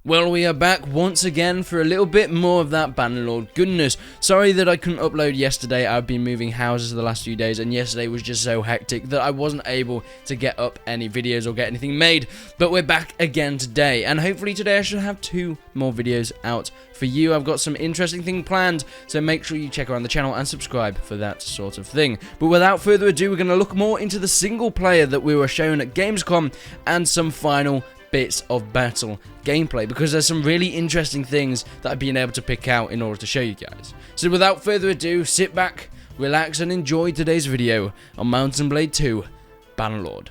Well, we are back once again for a little bit more of that Bannerlord goodness. Sorry that I couldn't upload yesterday. I've been moving houses the last few days, and yesterday was just so hectic that I wasn't able to get up any videos or get anything made. But we're back again today, and hopefully today I should have 2 more videos out for you. I've got some interesting things planned, so make sure you check around the channel and subscribe for that sort of thing. But without further ado, we're going to look more into the single player that we were shown at Gamescom and some final bits of battle gameplay, because there's some really interesting things that I've been able to pick out in order to show you guys. So without further ado, sit back, relax and enjoy today's video on Mount & Blade 2 Bannerlord.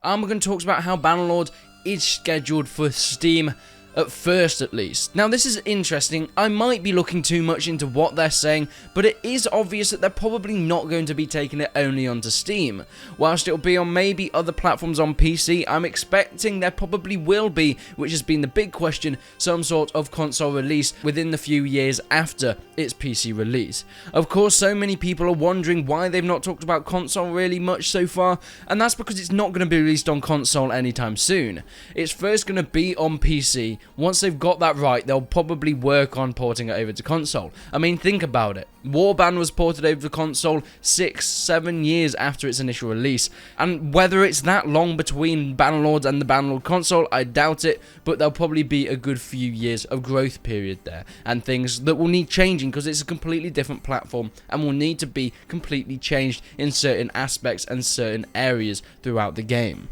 Armagon talks about how Bannerlord is scheduled for Steam at first, at least. Now, this is interesting. I might be looking too much into what they're saying, but it is obvious that they're probably not going to be taking it only onto Steam. Whilst it'll be on maybe other platforms on PC, I'm expecting there probably will be, which has been the big question, some sort of console release within the few years after its PC release. Of course, so many people are wondering why they've not talked about console really much so far, and that's because it's not going to be released on console anytime soon. It's first going to be on PC. Once they've got that right, they'll probably work on porting it over to console. I mean, think about it. Warband was ported over to console 6-7 years after its initial release, and whether it's that long between Bannerlord and the Bannerlord console, I doubt it, but there'll probably be a good few years of growth period there, and things that will need changing because it's a completely different platform and will need to be completely changed in certain aspects and certain areas throughout the game.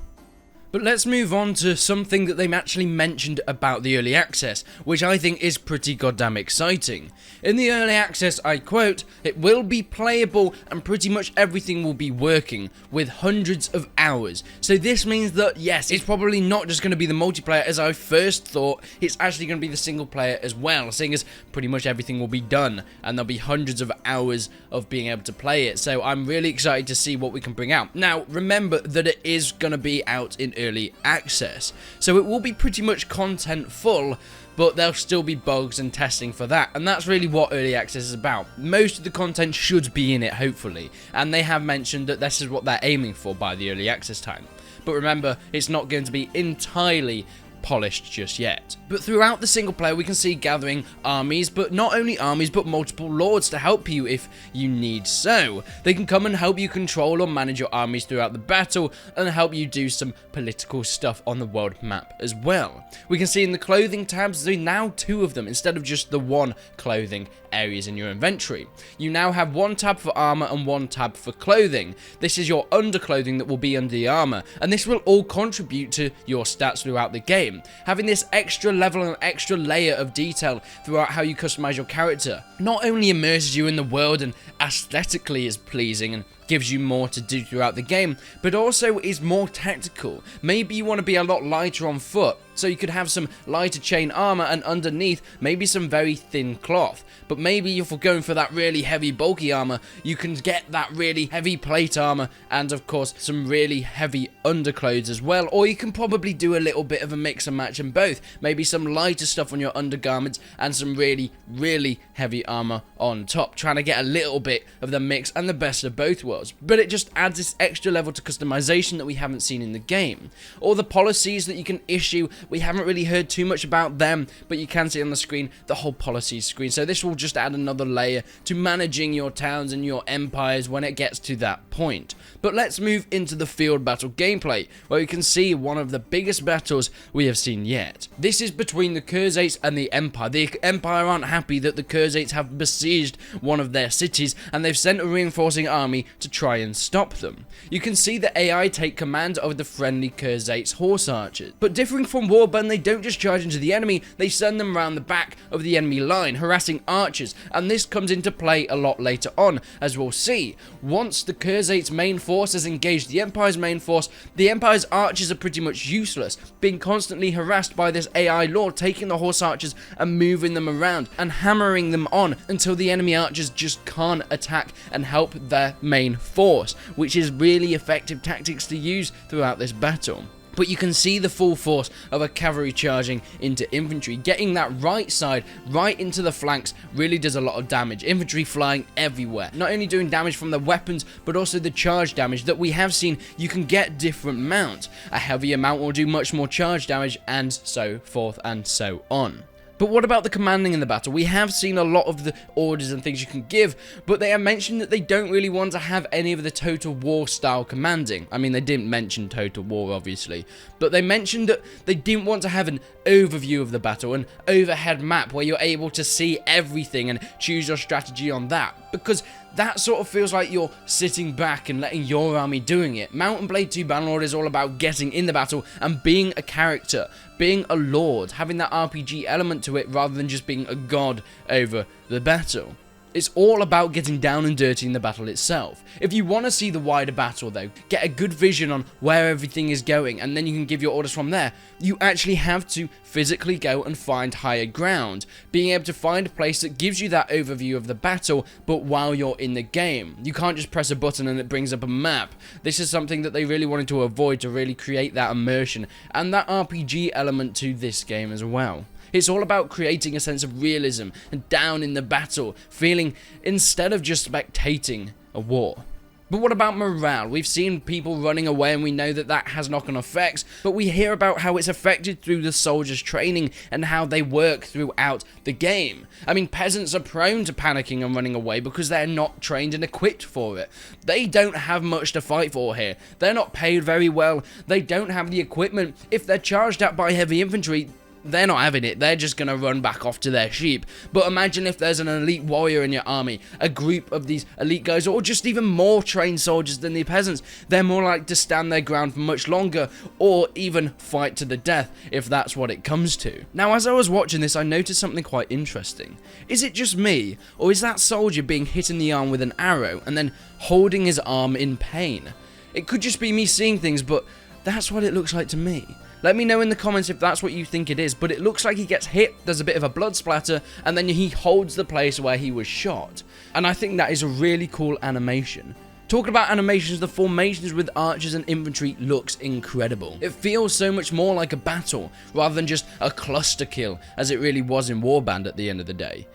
But let's move on to something that they actually mentioned about the early access, which I think is pretty goddamn exciting. In the early access, I quote, "It will be playable and pretty much everything will be working with hundreds of hours." So this means that, yes, it's probably not just going to be the multiplayer as I first thought, it's actually going to be the single player as well, seeing as pretty much everything will be done and there'll be hundreds of hours of being able to play it. So I'm really excited to see what we can bring out. Now, remember that it is going to be out in early access, so it will be pretty much content full, but there'll still be bugs and testing for that, and that's really what early access is about. Most of the content should be in it, hopefully, and they have mentioned that this is what they're aiming for by the early access time. But remember, it's not going to be entirely polished just yet. But throughout the single player we can see gathering armies, but not only armies but multiple lords to help you if you need so. They can come and help you control or manage your armies throughout the battle and help you do some political stuff on the world map as well. We can see in the clothing tabs there's now 2 of them instead of just the 1 clothing areas in your inventory. You now have 1 tab for armor and 1 tab for clothing. This is your underclothing that will be under the armor, and this will all contribute to your stats throughout the game. Having this extra level and extra layer of detail throughout how you customize your character not only immerses you in the world and aesthetically is pleasing and gives you more to do throughout the game, but also is more tactical. Maybe you want to be a lot lighter on foot, so you could have some lighter chain armor and underneath maybe some very thin cloth. But maybe if we're going for that really heavy bulky armor, you can get that really heavy plate armor and of course some really heavy underclothes as well, or you can probably do a little bit of a mix and match in both. Maybe some lighter stuff on your undergarments and some really heavy armor on top, trying to get a little bit of the mix and the best of both worlds. But it just adds this extra level to customization that we haven't seen in the game. All the policies that you can issue, we haven't really heard too much about them, but you can see on the screen the whole policies screen. So this will just add another layer to managing your towns and your empires when it gets to that point. But let's move into the field battle gameplay, where you can see one of the biggest battles we have seen yet. This is between the Curzates and the Empire. The Empire aren't happy that the Curzates have besieged one of their cities, and they've sent a reinforcing army to try and stop them. You can see the AI take command of the friendly Curzates horse archers. But differing from Warband, they don't just charge into the enemy, they send them around the back of the enemy line, harassing archers, and this comes into play a lot later on, as we'll see. Once the Curzates main force has engaged the Empire's main force, the Empire's archers are pretty much useless, being constantly harassed by this AI lord, taking the horse archers and moving them around and hammering them on until the enemy archers just can't attack and help their main force, which is really effective tactics to use throughout this battle. But you can see the full force of a cavalry charging into infantry. Getting that right side right into the flanks really does a lot of damage. Infantry flying everywhere. Not only doing damage from the weapons, but also the charge damage that we have seen you can get different mounts. A heavier mount will do much more charge damage, and so forth and so on. But what about the commanding in the battle? We have seen a lot of the orders and things you can give, but they have mentioned that they don't really want to have any of the Total War style commanding. I mean, they didn't mention Total War, obviously, but they mentioned that they didn't want to have an overview of the battle, an overhead map where you're able to see everything and choose your strategy on that, because that sort of feels like you're sitting back and letting your army doing it. Mount and Blade 2 Bannerlord is all about getting in the battle and being a character, being a lord, having that RPG element to it rather than just being a god over the battle. It's all about getting down and dirty in the battle itself. If you want to see the wider battle though, get a good vision on where everything is going, and then you can give your orders from there, you actually have to physically go and find higher ground. Being able to find a place that gives you that overview of the battle, but while you're in the game. You can't just press a button and it brings up a map. This is something that they really wanted to avoid to really create that immersion and that RPG element to this game as well. It's all about creating a sense of realism and down in the battle, feeling instead of just spectating a war. But what about morale? We've seen people running away and we know that that has knock-on effects, but we hear about how it's affected through the soldiers' training and how they work throughout the game. I mean, peasants are prone to panicking and running away because they're not trained and equipped for it. They don't have much to fight for here. They're not paid very well. They don't have the equipment. If they're charged at by heavy infantry, they're not having it. They're just going to run back off to their sheep. But imagine if there's an elite warrior in your army, a group of these elite guys, or just even more trained soldiers than the peasants. They're more likely to stand their ground for much longer, or even fight to the death, if that's what it comes to. Now, as I was watching this, I noticed something quite interesting. Is it just me, or is that soldier being hit in the arm with an arrow, and then holding his arm in pain? It could just be me seeing things, but that's what it looks like to me. Let me know in the comments if that's what you think it is, but it looks like he gets hit, there's a bit of a blood splatter, and then he holds the place where he was shot. And I think that is a really cool animation. Talking about animations, the formations with archers and infantry looks incredible. It feels so much more like a battle, rather than just a cluster kill, as it really was in Warband at the end of the day.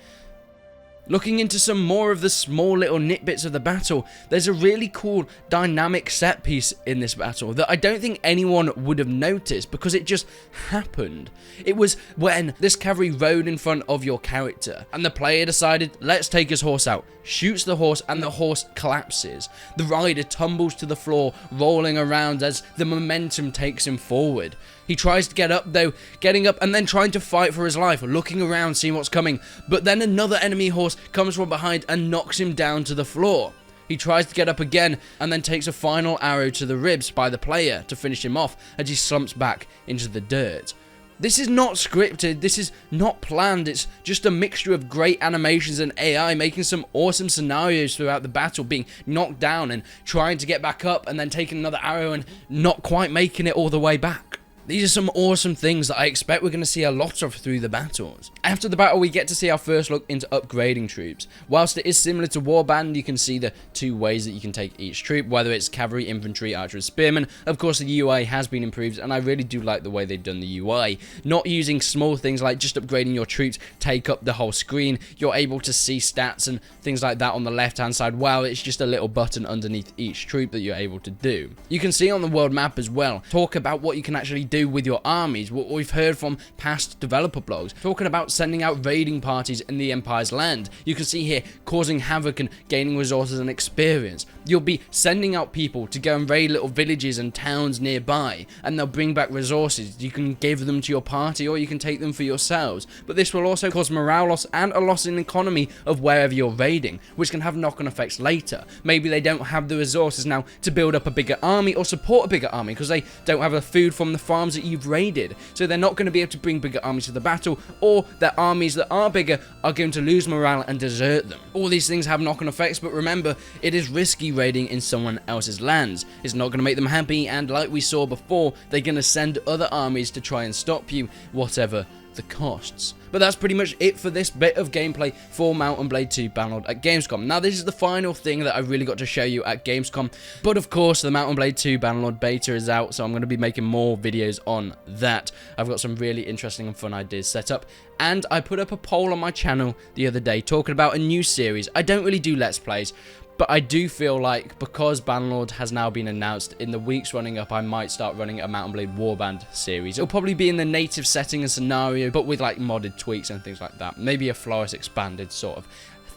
Looking into some more of the small little nitbits of the battle, there's a really cool dynamic set piece in this battle that I don't think anyone would have noticed because it just happened. It was when this cavalry rode in front of your character and the player decided, let's take his horse out, shoots the horse and the horse collapses. The rider tumbles to the floor, rolling around as the momentum takes him forward. He tries to get up though, getting up and then trying to fight for his life, looking around, seeing what's coming, but then another enemy horse comes from behind and knocks him down to the floor. He tries to get up again and then takes a final arrow to the ribs by the player to finish him off as he slumps back into the dirt. This is not scripted, this is not planned, it's just a mixture of great animations and AI making some awesome scenarios throughout the battle, being knocked down and trying to get back up and then taking another arrow and not quite making it all the way back. These are some awesome things that I expect we're going to see a lot of through the battles. After the battle, we get to see our first look into upgrading troops. Whilst it is similar to Warband, you can see the two ways that you can take each troop, whether it's cavalry, infantry, archer, and spearmen. Of course, the UI has been improved, and I really do like the way they've done the UI. Not using small things like just upgrading your troops take up the whole screen. You're able to see stats and things like that on the left-hand side, while it's just a little button underneath each troop that you're able to do. You can see on the world map as well, talk about what you can actually do with your armies, what we've heard from past developer blogs, talking about sending out raiding parties in the Empire's land. You can see here causing havoc and gaining resources and experience. You'll be sending out people to go and raid little villages and towns nearby, and they'll bring back resources. You can give them to your party or you can take them for yourselves, but this will also cause morale loss and a loss in economy of wherever you're raiding, which can have knock-on effects later. Maybe they don't have the resources now to build up a bigger army or support a bigger army because they don't have the food from the farms that you've raided, so they're not going to be able to bring bigger armies to the battle, or their armies that are bigger are going to lose morale and desert them. All these things have knock-on effects, but remember, it is risky raiding in someone else's lands. It's not going to make them happy, and like we saw before, they're going to send other armies to try and stop you, whatever the costs. But that's pretty much it for this bit of gameplay for Mount & Blade 2 Bannerlord at Gamescom. Now, this is the final thing that I really got to show you at Gamescom, but of course, the Mount & Blade 2 Bannerlord beta is out, so I'm going to be making more videos on that. I've got some really interesting and fun ideas set up, and I put up a poll on my channel the other day talking about a new series. I don't really do Let's Plays, but I do feel like because Bannerlord has now been announced, in the weeks running up, I might start running a Mount & Blade Warband series. It'll probably be in the native setting and scenario, but with like modded tweaks and things like that. Maybe a Floris expanded sort of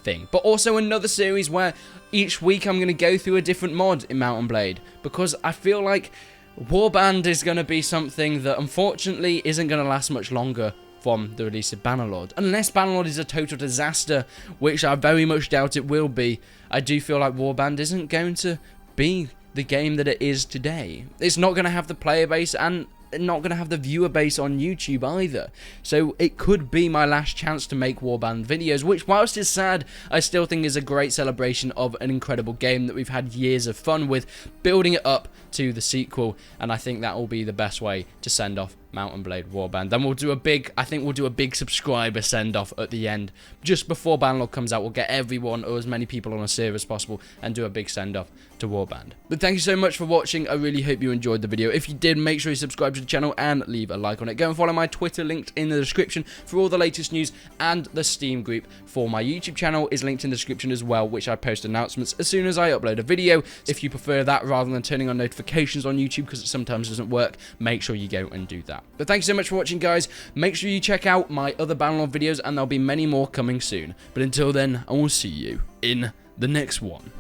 thing. But also another series where each week I'm going to go through a different mod in Mount & Blade, because I feel like Warband is going to be something that unfortunately isn't going to last much longer from the release of Bannerlord. Unless Bannerlord is a total disaster, which I very much doubt it will be, I do feel like Warband isn't going to be the game that it is today. It's not going to have the player base and not going to have the viewer base on YouTube either. So it could be my last chance to make Warband videos, which whilst is sad, I still think is a great celebration of an incredible game that we've had years of fun with, building it up to the sequel, and I think that will be the best way to send off Mount & Blade Warband. Then we'll do a big, I think we'll do a big subscriber send-off at the end. Just before Bannerlord comes out, we'll get everyone or as many people on a server as possible and do a big send-off to Warband. But thank you so much for watching. I really hope you enjoyed the video. If you did, make sure you subscribe to the channel and leave a like on it. Go and follow my Twitter linked in the description for all the latest news, and the Steam group for my YouTube channel is linked in the description as well, which I post announcements as soon as I upload a video. If you prefer that rather than turning on notifications on YouTube, because it sometimes doesn't work, make sure you go and do that. But thank you so much for watching, guys. Make sure you check out my other Bannerlord videos, and there'll be many more coming soon. But until then, I will see you in the next one.